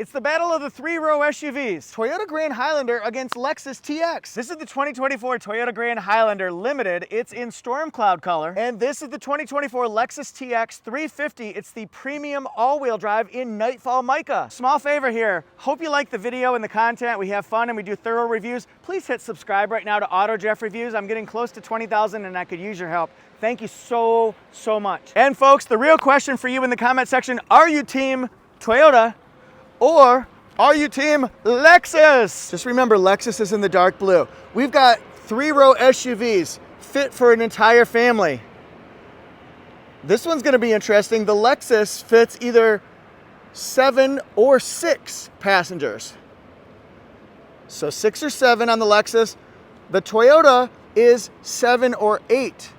It's the battle of the three-row SUVs. Toyota Grand Highlander against Lexus TX. This is the 2024 Toyota Grand Highlander Limited. It's in storm cloud color. And this is the 2024 Lexus TX 350. It's the premium all-wheel drive in Nightfall Mica. Small favor here. Hope you like the video and the content. We have fun and we do thorough reviews. Please hit subscribe right now to AutoJeff Reviews. I'm getting close to 20,000 and I could use your help. Thank you so much. And folks, the real question for you in the comment section, are you team Toyota or are you team Lexus? Just remember, Lexus is in the dark blue. We've got three-row SUVs fit for an entire family. This one's gonna be interesting. The Lexus fits either 7 or 6 passengers. So 6 or 7 on the Lexus. The Toyota is 7 or 8.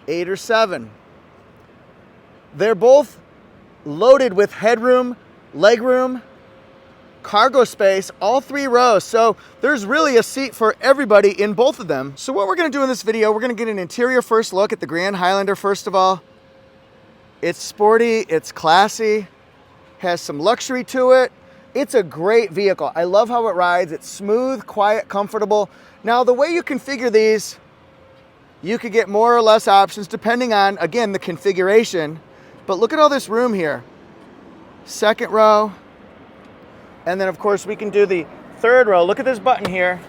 8 or 7. They're both loaded with headroom, legroom, cargo space, all 3 rows. So there's really a seat for everybody in both of them. So what we're gonna do in this video, we're gonna get an interior first look at the Grand Highlander first of all. It's sporty, it's classy, has some luxury to it. It's a great vehicle. I love how it rides. It's smooth, quiet, comfortable. Now the way you configure these, you could get more or less options depending on, again, the configuration. But look at all this room here. 2nd row. And then of course we can do the 3rd row. Look at this button here.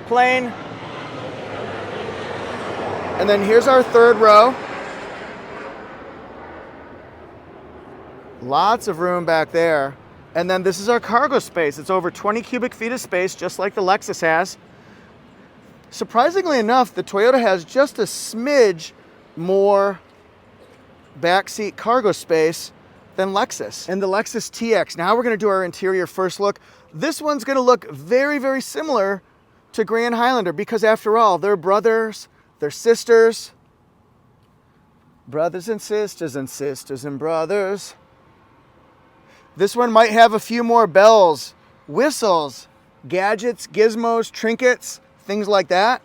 Plain. And then here's our 3rd row. Lots of room back there. And then this is our cargo space. It's over 20 cubic feet of space, just like the Lexus has. Surprisingly enough, the Toyota has just a smidge more backseat cargo space than Lexus. And the Lexus TX, now we're gonna do our interior first look. This one's gonna look very similar to Grand Highlander because after all, they're brothers, they're sisters. Brothers and sisters and sisters and brothers. This one might have a few more bells, whistles, gadgets, gizmos, trinkets, things like that.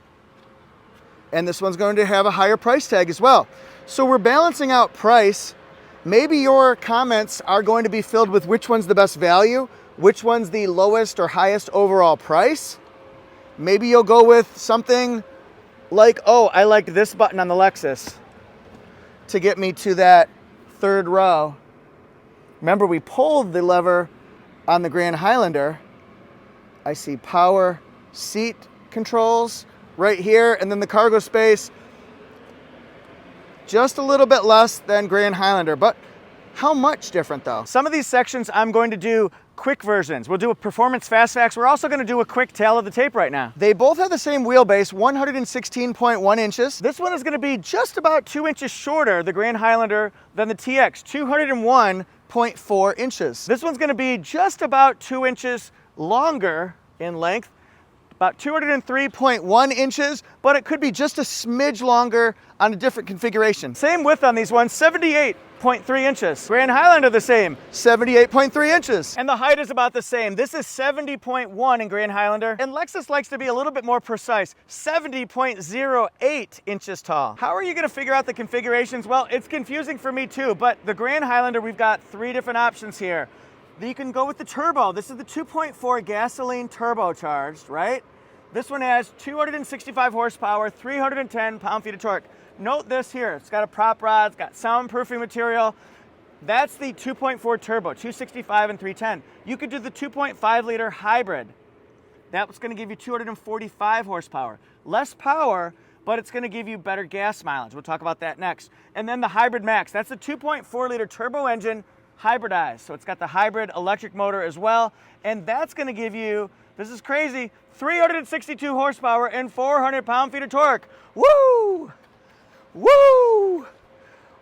And this one's going to have a higher price tag as well. So we're balancing out price. Maybe your comments are going to be filled with which one's the best value, which one's the lowest or highest overall price. Maybe you'll go with something like, oh, I liked this button on the Lexus to get me to that 3rd row. Remember, we pulled the lever on the Grand Highlander. I see power seat controls right here, and then the cargo space just a little bit less than Grand Highlander, but how much different though? Some of these sections I'm going to do quick versions. We'll do a performance fast facts. We're also going to do a quick tail of the tape right now. They both have the same wheelbase, 116.1 inches. This one is going to be just about 2 inches shorter, the Grand Highlander, than the TX, 201.4 inches. This one's going to be just about 2 inches longer in length, about 203.1 inches, but it could be just a smidge longer on a different configuration. Same width on these ones, 78.3 inches. Grand Highlander the same, 78.3 inches. And the height is about the same. This is 70.1 in Grand Highlander, and Lexus likes to be a little bit more precise, 70.08 inches tall. How are you gonna figure out the configurations? Well, it's confusing for me too, but the Grand Highlander, we've got 3 different options here. You can go with the turbo. This is the 2.4 gasoline turbocharged, right? This one has 265 horsepower, 310 pound-feet of torque. Note this here, it's got a prop rod, it's got soundproofing material. That's the 2.4 turbo, 265 and 310. You could do the 2.5 liter hybrid. That's gonna give you 245 horsepower. Less power, but it's gonna give you better gas mileage. We'll talk about that next. And then the Hybrid Max, that's the 2.4 liter turbo engine hybridized. So it's got the hybrid electric motor as well. And that's gonna give you, this is crazy, 362 horsepower and 400 pound-feet of torque. Woo! Woo!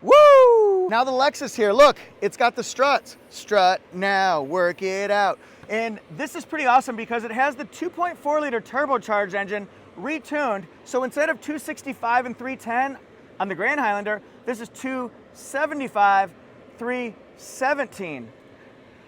Woo! Now the Lexus here, look, it's got the struts. Strut now, work it out. And this is pretty awesome because it has the 2.4 liter turbocharged engine retuned. So instead of 265 and 310 on the Grand Highlander, this is 275, 317.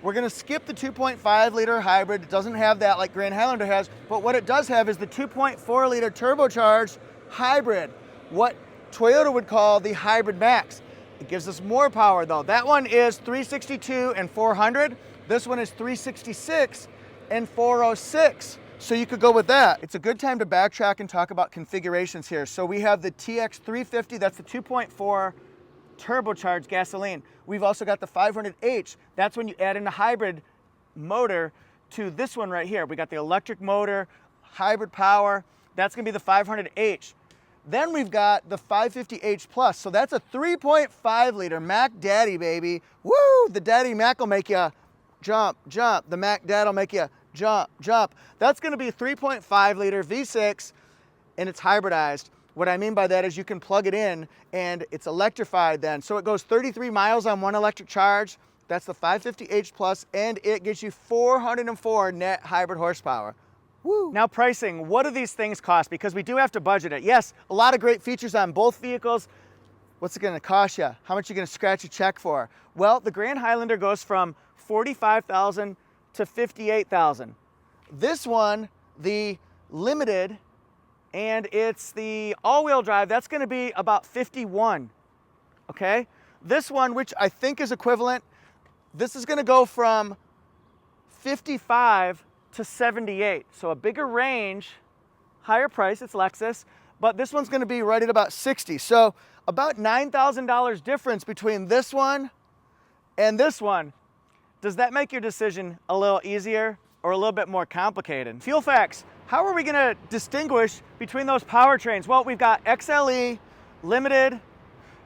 We're gonna skip the 2.5 liter hybrid. It doesn't have that like Grand Highlander has, but what it does have is the 2.4 liter turbocharged hybrid, what Toyota would call the Hybrid Max. It gives us more power though. That one is 362 and 400. This one is 366 and 406. So you could go with that. It's a good time to backtrack and talk about configurations here. So we have the TX 350, that's the 2.4 turbocharged gasoline. We've also got the 500H. That's when you add in the hybrid motor to this one right here. We got the electric motor, hybrid power. That's gonna be the 500H. Then we've got the 550H Plus. So that's a 3.5 liter Mac Daddy, baby. Woo, the Daddy Mac will make you jump, jump. The Mac Dad will make you jump, jump. That's gonna be a 3.5 liter V6 and it's hybridized. What I mean by that is you can plug it in and it's electrified then. So it goes 33 miles on one electric charge. That's the 550H Plus and it gives you 404 net hybrid horsepower. Woo. Now pricing, what do these things cost? Because we do have to budget it. Yes, a lot of great features on both vehicles. What's it gonna cost you? How much are you gonna scratch a check for? Well, the Grand Highlander goes from $45,000 to $58,000. This one, the Limited, and it's the all-wheel drive, that's gonna be about $51,000, okay? This one, which I think is equivalent, this is gonna go from $55,000 to $78,000. So a bigger range, higher price, it's Lexus, but this one's gonna be right at about $60,000. So about $9,000 difference between this one and this one. Does that make your decision a little easier or a little bit more complicated? Fuel facts, how are we gonna distinguish between those powertrains? Well, we've got XLE, Limited,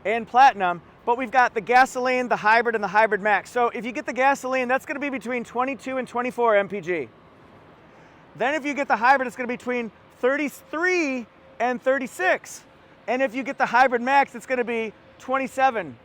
and Platinum, but we've got the gasoline, the hybrid, and the hybrid max. So if you get the gasoline, that's gonna be between 22 and 24 mpg. Then if you get the hybrid, it's gonna be between 33 and 36. And if you get the hybrid max, it's gonna be 27.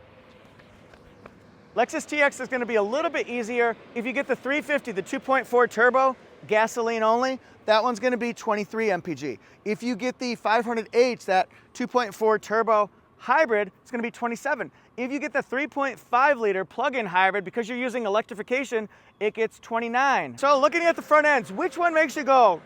Lexus TX is gonna be a little bit easier. If you get the 350, the 2.4 turbo, gasoline only, that one's gonna be 23 mpg. If you get the 500H, that 2.4 turbo hybrid, it's gonna be 27. If you get the 3.5 liter plug-in hybrid, because you're using electrification, it gets 29. So looking at the front ends, which one makes you go?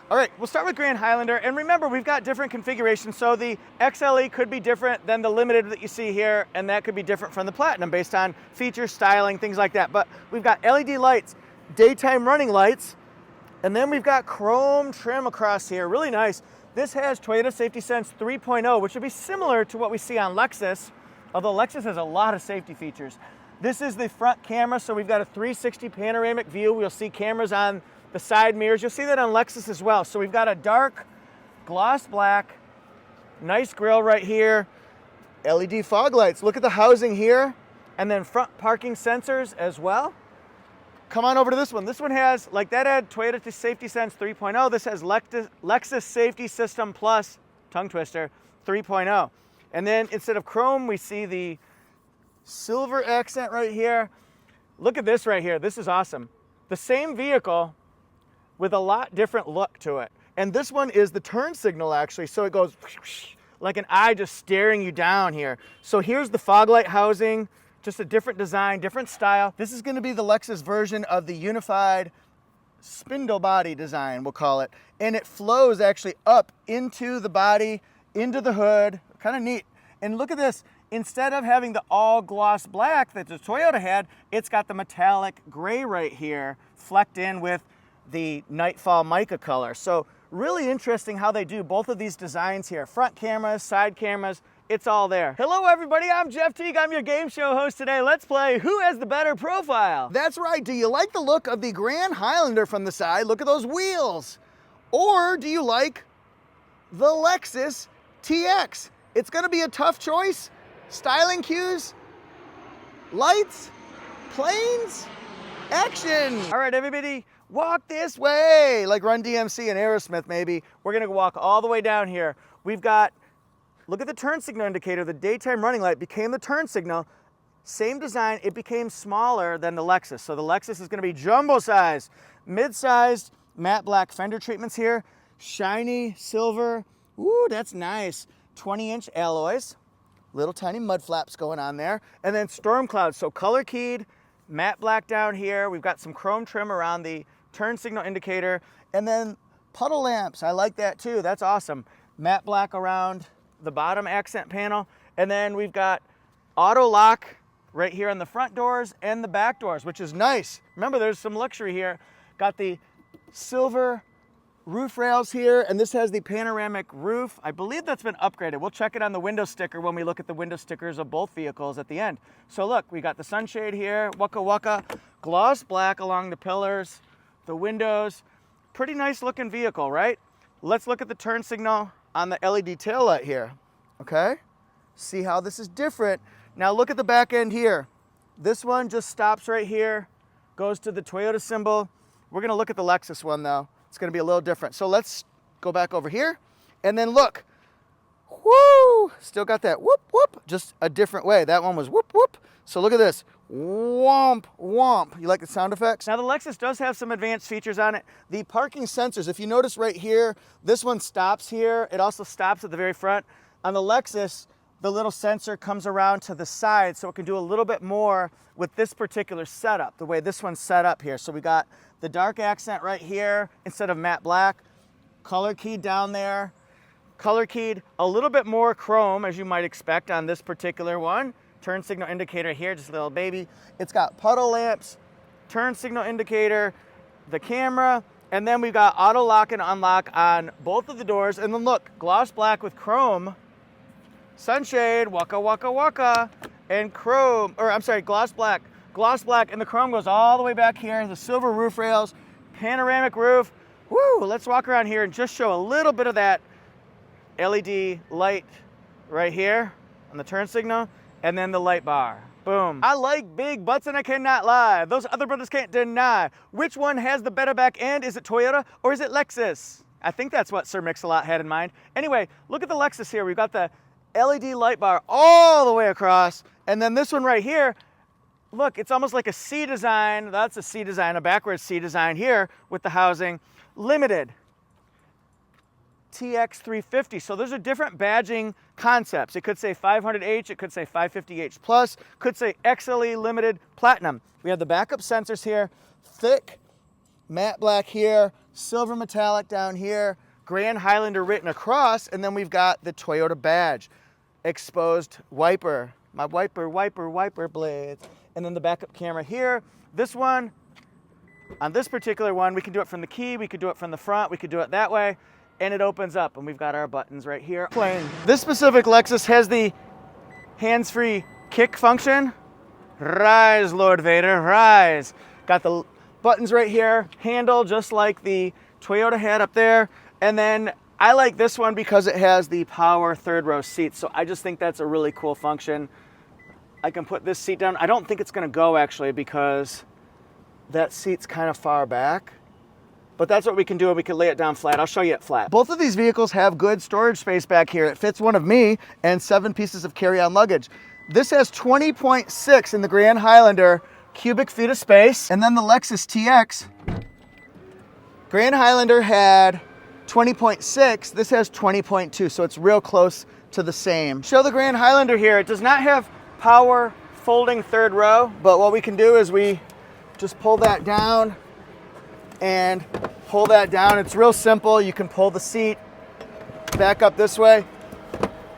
All right, we'll start with Grand Highlander. And remember, we've got different configurations. So the XLE could be different than the Limited that you see here, and that could be different from the Platinum based on features, styling, things like that. But we've got LED lights, daytime running lights, and then we've got chrome trim across here, really nice. This has Toyota Safety Sense 3.0, which would be similar to what we see on Lexus, although Lexus has a lot of safety features. This is the front camera, so we've got a 360 panoramic view. We'll see cameras on the side mirrors. You'll see that on Lexus as well. So we've got a dark gloss black, nice grille right here, LED fog lights. Look at the housing here, and then front parking sensors as well. Come on over to this one. This one has, like that had Toyota Safety Sense 3.0, this has Lexus Safety System Plus, tongue twister, 3.0. And then instead of chrome, we see the silver accent right here. Look at this right here. This is awesome. The same vehicle with a lot different look to it. And this one is the turn signal actually. So it goes like an eye just staring you down here. So here's the fog light housing, just a different design, different style. This is gonna be the Lexus version of the unified spindle body design, we'll call it. And it flows actually up into the body, into the hood, kind of neat. And look at this, instead of having the all gloss black that the Toyota had, it's got the metallic gray right here, flecked in with the Nightfall mica color. So really interesting how they do both of these designs here. Front cameras, side cameras, it's all there. Hello everybody, I'm Jeff Teague. I'm your game show host today. Let's play Who Has the Better Profile? That's right, do you like the look of the Grand Highlander from the side? Look at those wheels. Or do you like the Lexus TX? It's gonna be a tough choice. Styling cues, lights, planes, action. All right, everybody, walk this way. Like Run DMC and Aerosmith, maybe. We're gonna walk all the way down here. We've got, look at the turn signal indicator. The daytime running light became the turn signal. Same design, it became smaller than the Lexus. So the Lexus is gonna be jumbo size. Mid-sized matte black fender treatments here. Shiny silver, ooh, that's nice. 20-inch alloys. Little tiny mud flaps going on there. And then storm clouds, so color keyed, matte black down here. We've got some chrome trim around the turn signal indicator. And then puddle lamps, I like that too, that's awesome. Matte black around the bottom accent panel. And then we've got auto lock right here on the front doors and the back doors, which is nice. Remember, there's some luxury here. Got the silver roof rails here, and this has the panoramic roof. I believe that's been upgraded. We'll check it on the window sticker when we look at the window stickers of both vehicles at the end. So look, we got the sunshade here, waka waka, gloss black along the pillars, the windows. Pretty nice looking vehicle, right? Let's look at the turn signal on the LED taillight here, okay? See how this is different. Now look at the back end here. This one just stops right here, goes to the Toyota symbol. We're gonna look at the Lexus one though. It's gonna be a little different. So let's go back over here and then look. Woo! Still got that whoop whoop, just a different way. That one was whoop whoop. So look at this, womp womp. You like the sound effects? Now the Lexus does have some advanced features on it. The parking sensors, if you notice right here, this one stops here. It also stops at the very front. On the Lexus, the little sensor comes around to the side, so it can do a little bit more with this particular setup, the way this one's set up here. So we got the dark accent right here instead of matte black, color keyed down there, color keyed, a little bit more chrome as you might expect on this particular one. Turn signal indicator here, just a little baby. It's got puddle lamps, turn signal indicator, the camera, and then we've got auto lock and unlock on both of the doors. And then look, gloss black with chrome, sunshade, waka waka waka, and chrome, or I'm sorry, gloss black, and the chrome goes all the way back here, the silver roof rails, panoramic roof. Woo, let's walk around here and just show a little bit of that LED light right here on the turn signal, and then the light bar. Boom. I like big butts and I cannot lie. Those other brothers can't deny. Which one has the better back end? Is it Toyota or is it Lexus? I think that's what Sir Mix-a-Lot had in mind. Anyway, look at the Lexus here. We've got the LED light bar all the way across. And then this one right here, look, it's almost like a C design. That's a C design, a backwards C design here with the housing. Limited. TX 350. So those are different badging concepts. It could say 500H, it could say 550H plus, could say XLE Limited Platinum. We have the backup sensors here, thick matte black here, silver metallic down here, Grand Highlander written across, and then we've got the Toyota badge, exposed wiper, my wiper blades, and then the backup camera here. This one, on this particular one, we can do it from the key, we could do it from the front, we could do it that way, and it opens up, and we've got our buttons right here. This specific Lexus has the hands-free kick function. Rise, Lord Vader, rise. Got the buttons right here, handle just like the Toyota had up there, and then I like this one because it has the power third row seats, so I just think that's a really cool function. I can put this seat down. I don't think it's gonna go actually because that seat's kind of far back. But that's what we can do, and we can lay it down flat. I'll show you it flat. Both of these vehicles have good storage space back here. It fits one of me and 7 pieces of carry-on luggage. This has 20.6 in the Grand Highlander cubic feet of space. And then the Lexus TX, Grand Highlander had 20.6. This has 20.2, so it's real close to the same. Show the Grand Highlander here. It does not have power folding third row, but what we can do is we just pull that down and pull that down. It's real simple. You can pull the seat back up this way.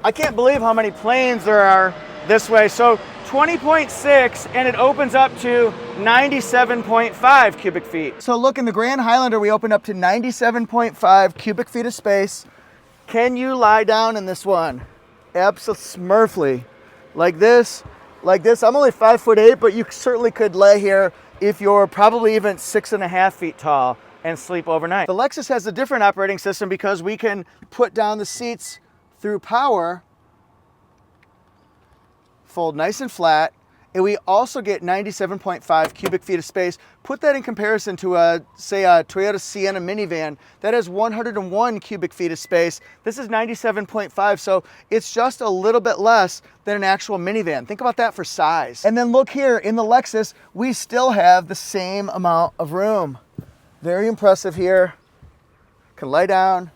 I can't believe how many planes there are this way. So 20.6, and it opens up to 97.5 cubic feet. So look, in the Grand Highlander, we open up to 97.5 cubic feet of space. Can you lie down in this one? Absolutely. Like this, like this. I'm only 5'8", but you certainly could lay here if you're probably even 6.5 feet tall and sleep overnight. The Lexus has a different operating system because we can put down the seats through power, fold nice and flat, and we also get 97.5 cubic feet of space. Put that in comparison to say a Toyota Sienna minivan that has 101 cubic feet of space. This is 97.5, so it's just a little bit less than an actual minivan. Think about that for size. And then look here, in the Lexus, we still have the same amount of room. Very impressive here. Can lie down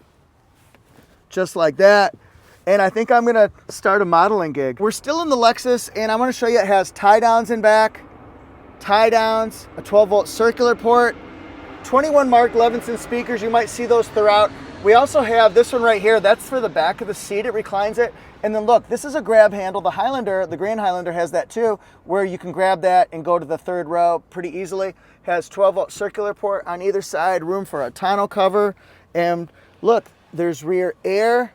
just like that. And I think I'm gonna start a modeling gig. We're still in the Lexus, and I wanna show you it has tie downs in back, tie downs, a 12-volt circular port, 21 Mark Levinson speakers. You might see those throughout We also have this one right here. That's for the back of the seat. It reclines it. And then look, this is a grab handle. The Highlander, the Grand Highlander has that too, where you can grab that and go to the third row pretty easily. Has 12-volt circular port on either side, room for a tonneau cover. And look, there's rear air,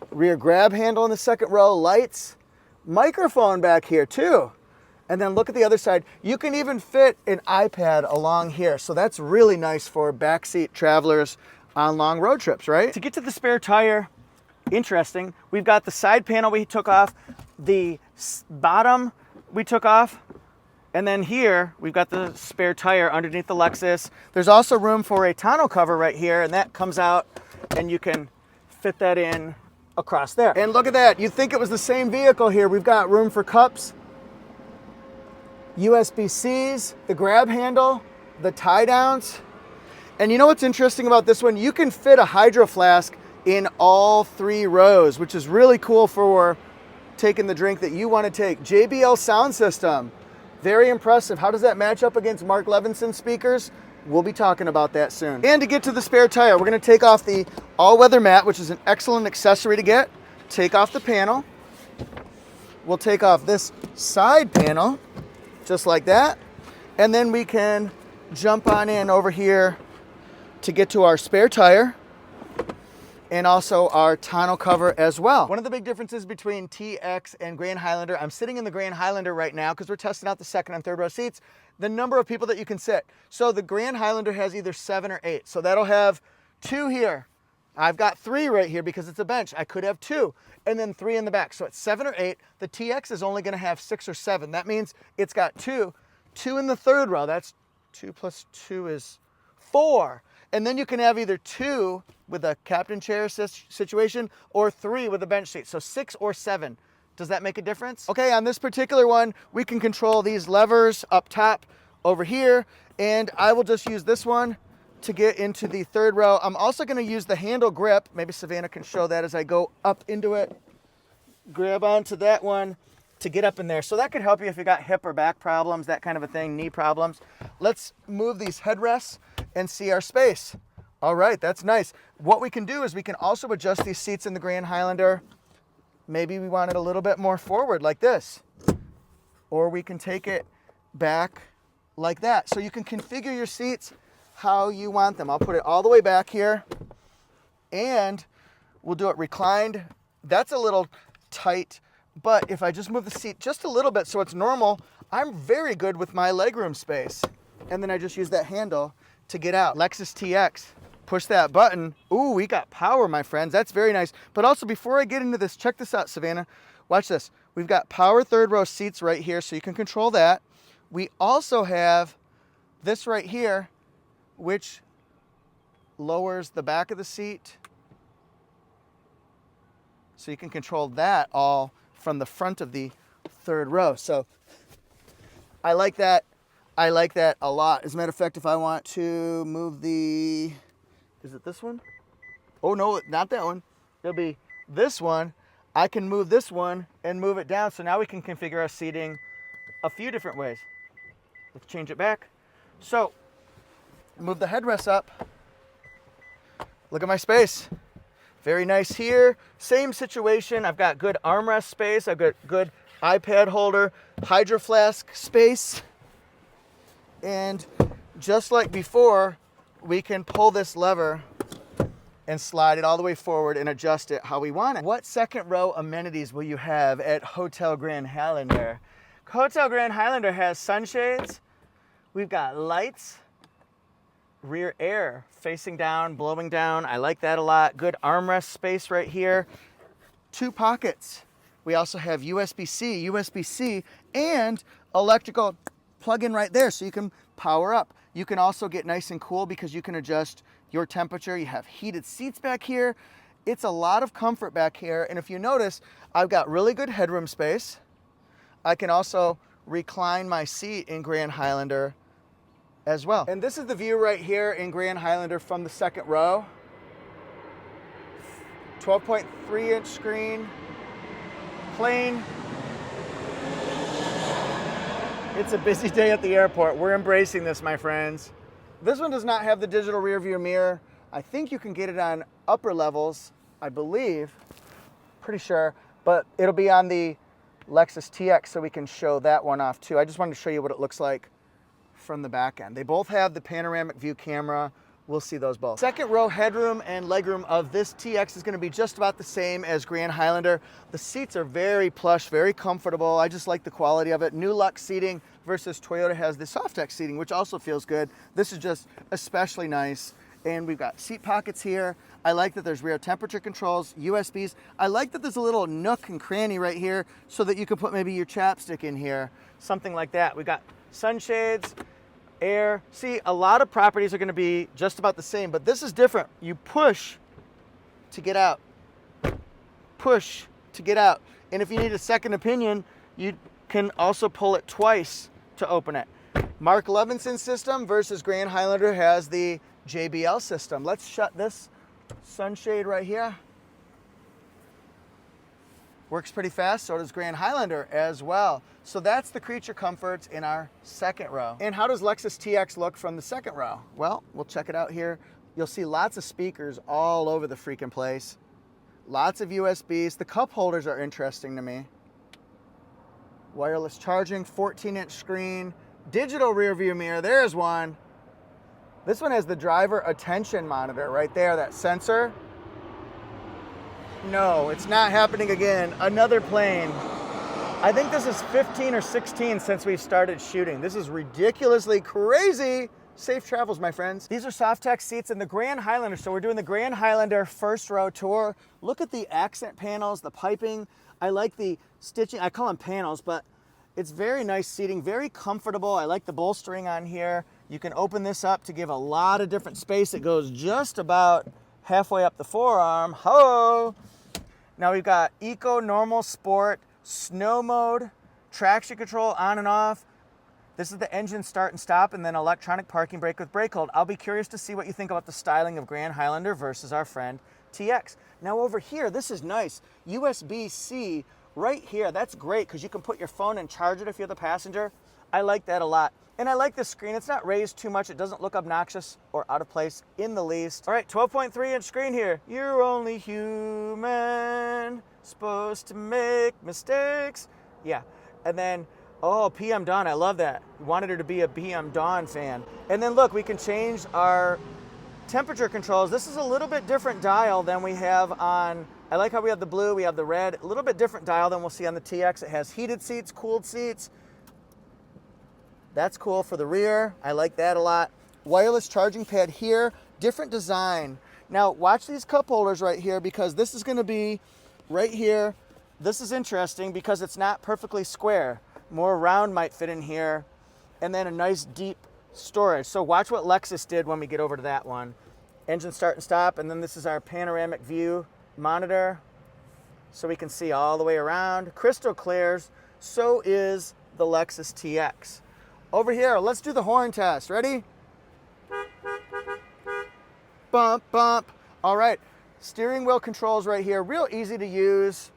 rear grab handle in the second row, lights, microphone back here too. And then look at the other side. You can even fit an iPad along here. So that's really nice for backseat travelers on long road trips, right? To get to the spare tire, interesting, we've got the side panel we took off, the bottom we took off, and then here we've got the spare tire underneath the Lexus. There's also room for a tonneau cover right here, and that comes out and you can fit that in across there. And look at that, you'd think it was the same vehicle here. We've got room for cups, USB-Cs, the grab handle, the tie downs. And you know what's interesting about this one? You can fit a hydro flask in all 3 rows, which is really cool for taking the drink that you want to take. JBL sound system, very impressive. How does that match up against Mark Levinson speakers? We'll be talking about that soon. And to get to the spare tire, we're going to take off the all-weather mat, which is an excellent accessory to get. Take off the panel. We'll take off this side panel, just like that. And then we can jump on in over here to get to our spare tire and also our tonneau cover as well. One of the big differences between TX and Grand Highlander, I'm sitting in the Grand Highlander right now because we're testing out the second and third row seats, the number of people that you can sit. So the Grand Highlander has either 7 or 8. So that'll have 2 here. I've got 3 right here because it's a bench. I could have 2 and then 3 in the back. So it's 7 or 8. The TX is only gonna have 6 or 7. That means it's got 2 in the third row. That's 2 plus 2 is 4. And then you can have either 2 with a captain chair situation or 3 with a bench seat. So 6 or 7. Does that make a difference? Okay, on this particular one, we can control these levers up top over here. And I will just use this one to get into the third row. I'm also gonna use the handle grip. Maybe Savannah can show that as I go up into it. Grab onto that one to get up in there. So that could help you if you got hip or back problems, that kind of a thing, knee problems. Let's move these headrests and see our space. All right, that's nice. What we can do is we can also adjust these seats in the Grand Highlander. Maybe we want it a little bit more forward like this, or we can take it back like that. So you can configure your seats how you want them. I'll put it all the way back here and we'll do it reclined. That's a little tight, but if I just move the seat just a little bit so it's normal, I'm very good with my legroom space. And then I just use that handle to get out. Lexus TX, push that button. Ooh, we got power, my friends. That's very nice. But also before I get into this, check this out, Savannah. Watch this. We've got power third row seats right here, so you can control that. We also have this right here, which lowers the back of the seat. So you can control that all from the front of the third row. So I like that. I like that a lot. As a matter of fact, if I want to move the, is it this one? Oh no, not that one. It'll be this one. I can move this one and move it down. So now we can configure our seating a few different ways. Let's change it back. So move the headrest up. Look at my space. Very nice here. Same situation. I've got good armrest space. I've got good iPad holder, hydro flask space. And just like before, we can pull this lever and slide it all the way forward and adjust it how we want it. What second row amenities will you have at Hotel Grand Highlander? Hotel Grand Highlander has sunshades. We've got lights, rear air facing down, blowing down. I like that a lot. Good armrest space right here. 2 pockets. We also have USB-C, USB-C, and electrical plug-in right there so you can power up. You can also get nice and cool because you can adjust your temperature. You have heated seats back here. It's a lot of comfort back here. And if you notice, I've got really good headroom space. I can also recline my seat in Grand Highlander as well. And this is the view right here in Grand Highlander from the second row. 12.3-inch screen, plain. It's a busy day at the airport. We're embracing this, my friends. This one does not have the digital rear view mirror. I think you can get it on upper levels, I believe, pretty sure, but it'll be on the Lexus TX, so we can show that one off too. I just wanted to show you what it looks like from the back end. They both have the panoramic view camera. We'll see those both. Second row headroom and legroom of this TX is going to be just about the same as Grand Highlander. The seats are very plush, very comfortable. I just like the quality of it. New Lux seating versus Toyota has the Softex seating, which also feels good. This is just especially nice. And we've got seat pockets here. I like that there's rear temperature controls, USBs. I like that there's a little nook and cranny right here so that you could put maybe your chapstick in here, something like that. We've got sunshades, air. See, a lot of properties are going to be just about the same, but this is different. You push to get out, push to get out. And if you need a second opinion, you can also pull it twice to open it. Mark Levinson system versus Grand Highlander has the JBL system. Let's shut this sunshade right here. Works pretty fast, so does Grand Highlander as well. So that's the creature comforts in our second row. And how does Lexus TX look from the second row? Well, we'll check it out here. You'll see lots of speakers all over the freaking place. Lots of USBs. The cup holders are interesting to me. Wireless charging, 14-inch screen, digital rear view mirror, there's one. This one has the driver attention monitor right there, that sensor. No, it's not happening again. Another plane. I think this is 15 or 16 since we started shooting. This is ridiculously crazy. Safe travels, my friends. These are Softex seats in the Grand Highlander. So we're doing the Grand Highlander first row tour. Look at the accent panels, the piping. I like the stitching. I call them panels, but it's very nice seating, very comfortable. I like the bolstering on here. You can open this up to give a lot of different space. It goes just about halfway up the forearm. Ho! Now we've got Eco, Normal, Sport, Snow Mode, traction control on and off. This is the engine start and stop, and then electronic parking brake with brake hold. I'll be curious to see what you think about the styling of Grand Highlander versus our friend TX. Now over here, this is nice. USB-C right here. That's great because you can put your phone and charge it if you're the passenger. I like that a lot. And I like this screen. It's not raised too much. It doesn't look obnoxious or out of place in the least. All right, 12.3-inch screen here. You're only human, supposed to make mistakes. Yeah, and then, oh, PM Dawn, I love that. Wanted her to be a PM Dawn fan. And then look, we can change our temperature controls. This is a little bit different dial than we have on, I like how we have the blue, we have the red, a little bit different dial than we'll see on the TX. It has heated seats, cooled seats. That's cool for the rear. I like that a lot. Wireless charging pad here, different design. Now watch these cup holders right here because this is gonna be right here. This is interesting because it's not perfectly square. More round might fit in here. And then a nice deep storage. So watch what Lexus did when we get over to that one. Engine start and stop, and then this is our panoramic view monitor. So we can see all the way around. Crystal clears, so is the Lexus TX. Over here, let's do the horn test. Ready? Bump, bump. All right, steering wheel controls right here, real easy to use.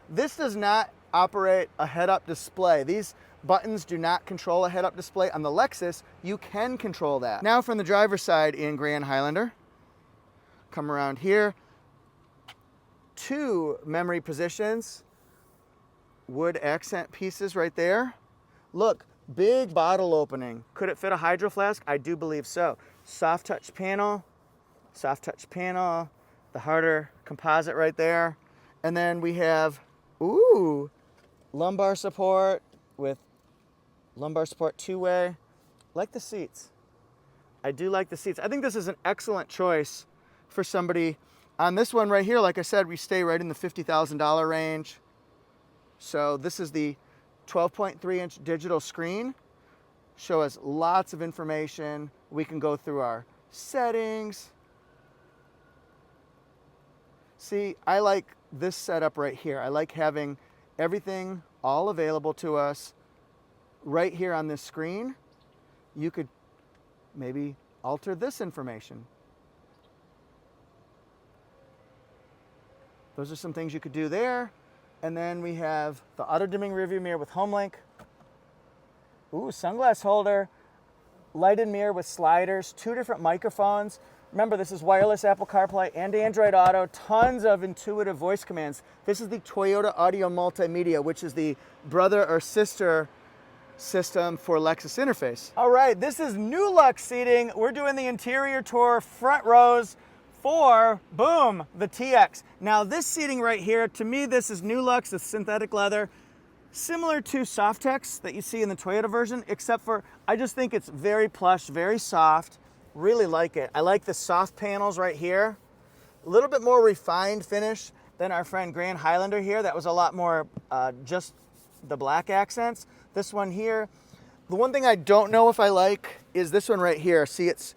This does not operate a head-up display. These buttons do not control a head-up display. On the Lexus, you can control that. Now from the driver's side in Grand Highlander, come around here. 2 memory positions, wood accent pieces right there. Look, big bottle opening. Could it fit a hydro flask? I do believe so. Soft touch panel, the harder composite right there. And then we have, ooh, lumbar support with lumbar support 2-way. Like the seats. I do like the seats. I think this is an excellent choice for somebody. On this one right here, like I said, we stay right in the $50,000 range. So this is the 12.3-inch digital screen. Show us lots of information. We can go through our settings. See, I like this setup right here. I like having everything all available to us right here on this screen. You could maybe alter this information. Those are some things you could do there. And then we have the auto-dimming rearview mirror with HomeLink. Ooh, sunglass holder, lighted mirror with sliders, 2 different microphones. Remember, this is wireless Apple CarPlay and Android Auto, tons of intuitive voice commands. This is the Toyota Audio Multimedia, which is the brother or sister system for Lexus interface. All right, this is new Lux seating. We're doing the interior tour, front rows for, boom, the TX. Now this seating right here, to me, this is new Lux, it's synthetic leather, similar to Softex that you see in the Toyota version, except for, I just think it's very plush, very soft. Really like it. I like the soft panels right here. A little bit more refined finish than our friend Grand Highlander here. That was a lot more just the black accents. This one here, the one thing I don't know if I like is this one right here. See, it's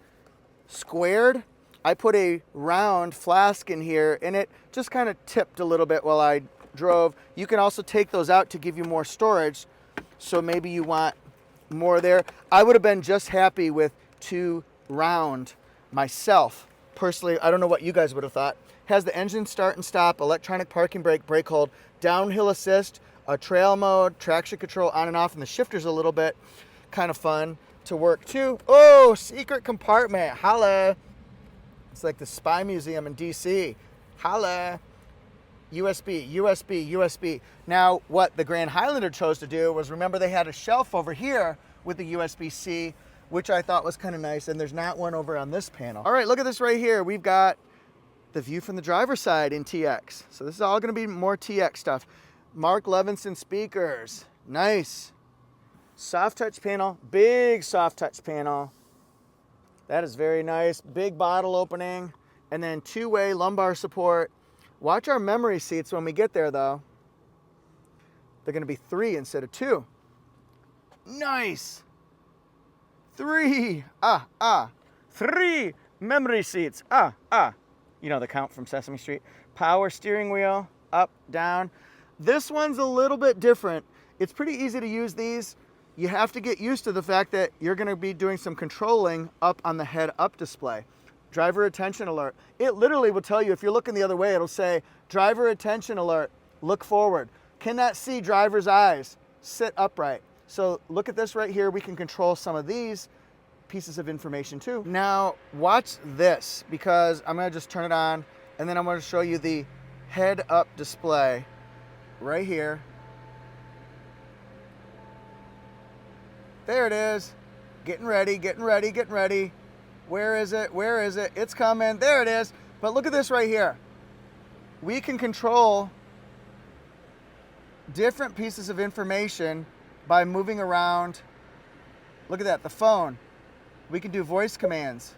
squared. I put a round flask in here and it just kind of tipped a little bit while I drove. You can also take those out to give you more storage. So maybe you want more there. I would have been just happy with 2 round myself. Personally, I don't know what you guys would have thought. Has the engine start and stop, electronic parking brake, brake hold, downhill assist, a trail mode, traction control on and off, and the shifter's a little bit kind of fun to work too. Oh, secret compartment, holla. It's like the Spy Museum in DC. Holla. USB, USB, USB. Now, what the Grand Highlander chose to do was, remember they had a shelf over here with the USB-C, which I thought was kind of nice, and there's not one over on this panel. All right, look at this right here. We've got the view from the driver's side in TX. So this is all gonna be more TX stuff. Mark Levinson speakers, nice. Soft touch panel, big soft touch panel. That is very nice. Big bottle opening, and then 2-way lumbar support. Watch our memory seats when we get there though. They're gonna be 3 instead of 2. Nice. 3, 3 memory seats, You know the count from Sesame Street. Power steering wheel, up, down. This one's a little bit different. It's pretty easy to use these. You have to get used to the fact that you're gonna be doing some controlling up on the head-up display. Driver attention alert. It literally will tell you, if you're looking the other way, it'll say, driver attention alert, look forward. Cannot see driver's eyes, sit upright. So look at this right here. We can control some of these pieces of information too. Now watch this, because I'm gonna just turn it on and then I'm gonna show you the head-up display right here. There it is. Getting ready, getting ready, getting ready. Where is it? Where is it? It's coming. There it is. But look at this right here. We can control different pieces of information by moving around. Look at that, the phone. We can do voice commands.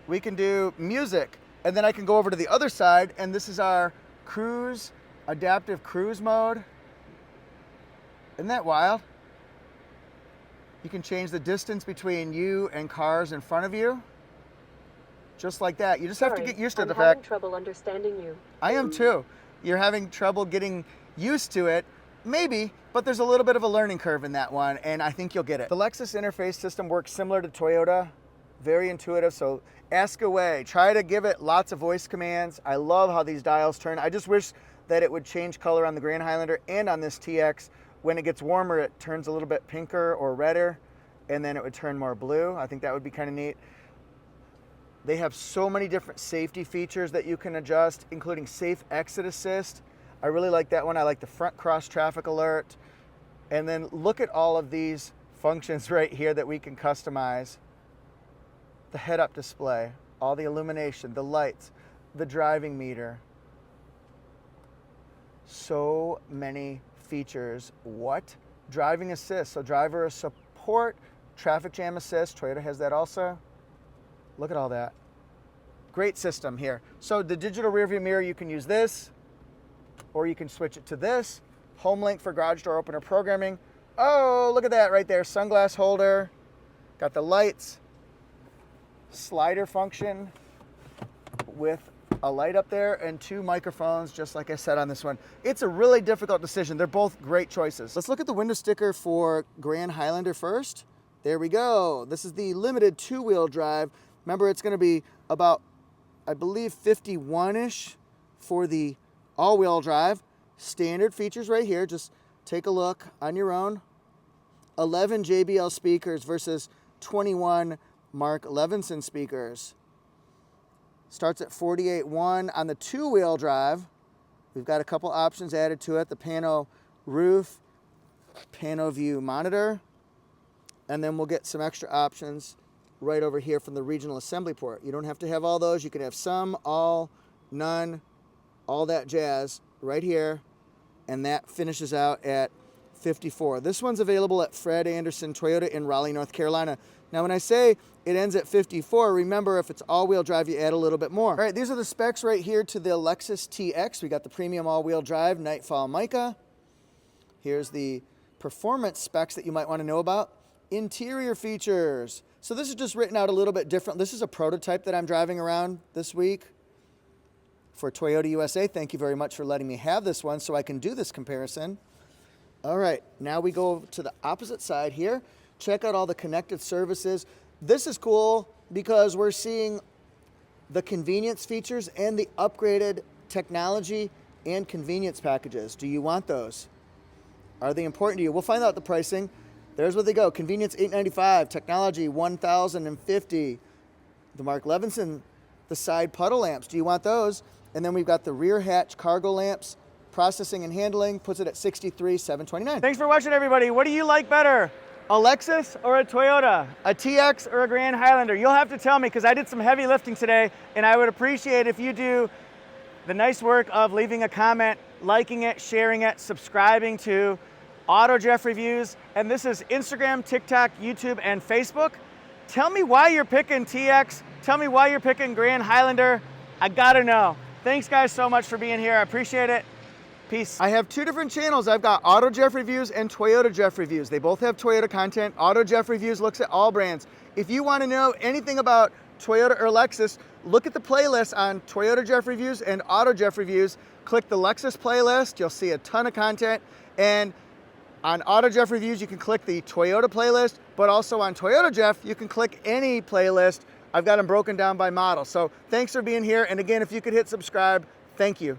We can do music. And then I can go over to the other side, and this is our cruise, adaptive cruise mode. Isn't that wild? You can change the distance between you and cars in front of you. Just like that. You just have to get used to the fact. I'm having trouble understanding you. I am too. You're having trouble getting used to it. Maybe, but there's a little bit of a learning curve in that one, and I think you'll get it. The Lexus interface system works similar to Toyota, very intuitive, so ask away. Try to give it lots of voice commands. I love how these dials turn. I just wish that it would change color on the Grand Highlander and on this TX. When it gets warmer, it turns a little bit pinker or redder, and then it would turn more blue. I think that would be kind of neat. They have so many different safety features that you can adjust, including safe exit assist. I really like that one. I like the front cross traffic alert. And then look at all of these functions right here that we can customize. The head-up display, all the illumination, the lights, the driving meter. So many features. What? Driving assist, so driver support, traffic jam assist. Toyota has that also. Look at all that. Great system here. So the digital rearview mirror, you can use this, or you can switch it to this. Home link for garage door opener programming. Oh, look at that right there. Sunglass holder. Got the lights. Slider function with a light up there and 2 microphones, just like I said on this one. It's a really difficult decision. They're both great choices. Let's look at the window sticker for Grand Highlander first. There we go. This is the limited 2-wheel drive. Remember, it's going to be about, I believe, 51-ish for the all-wheel drive. Standard features right here. Just take a look on your own. 11 JBL speakers versus 21 Mark Levinson speakers. Starts at 48.1. On the two-wheel drive, we've got a couple options added to it. The pano roof, pano view monitor, and then we'll get some extra options right over here from the regional assembly port. You don't have to have all those. You can have some, all, none, all that jazz right here, and that finishes out at 54. This one's available at Fred Anderson Toyota in Raleigh, North Carolina. Now, when I say it ends at 54, remember, if it's all-wheel drive, you add a little bit more. All right, these are the specs right here to the Lexus TX. We got the premium all-wheel drive, Nightfall mica. Here's the performance specs that you might want to know about. Interior features. So this is just written out a little bit different. This is a prototype that I'm driving around this week for Toyota USA. Thank you very much for letting me have this one so I can do this comparison. All right, now we go to the opposite side here. Check out all the connected services. This is cool because we're seeing the convenience features and the upgraded technology and convenience packages. Do you want those? Are they important to you? We'll find out the pricing. There's what they go. Convenience $895, technology $1,050. The Mark Levinson, the side puddle lamps. Do you want those? And then we've got the rear hatch cargo lamps. Processing and handling puts it at $63,729. Thanks for watching, everybody. What do you like better? A Lexus or a Toyota? A TX or a Grand Highlander? You'll have to tell me because I did some heavy lifting today, and I would appreciate if you do the nice work of leaving a comment, liking it, sharing it, subscribing to AutoJeff Reviews. And this is Instagram, TikTok, YouTube, and Facebook. Tell me why you're picking TX. Tell me why you're picking Grand Highlander. I gotta know. Thanks, guys, so much for being here. I appreciate it. Peace. I have two different channels. I've got AutoJeff Reviews and Toyota Jeff Reviews. They both have Toyota content. AutoJeff Reviews looks at all brands. If you want to know anything about Toyota or Lexus, look at the playlist on Toyota Jeff Reviews and AutoJeff Reviews. Click the Lexus playlist. You'll see a ton of content. And on AutoJeff Reviews, you can click the Toyota playlist, but also on Toyota Jeff, you can click any playlist. I've got them broken down by model. So thanks for being here. And again, if you could hit subscribe, thank you.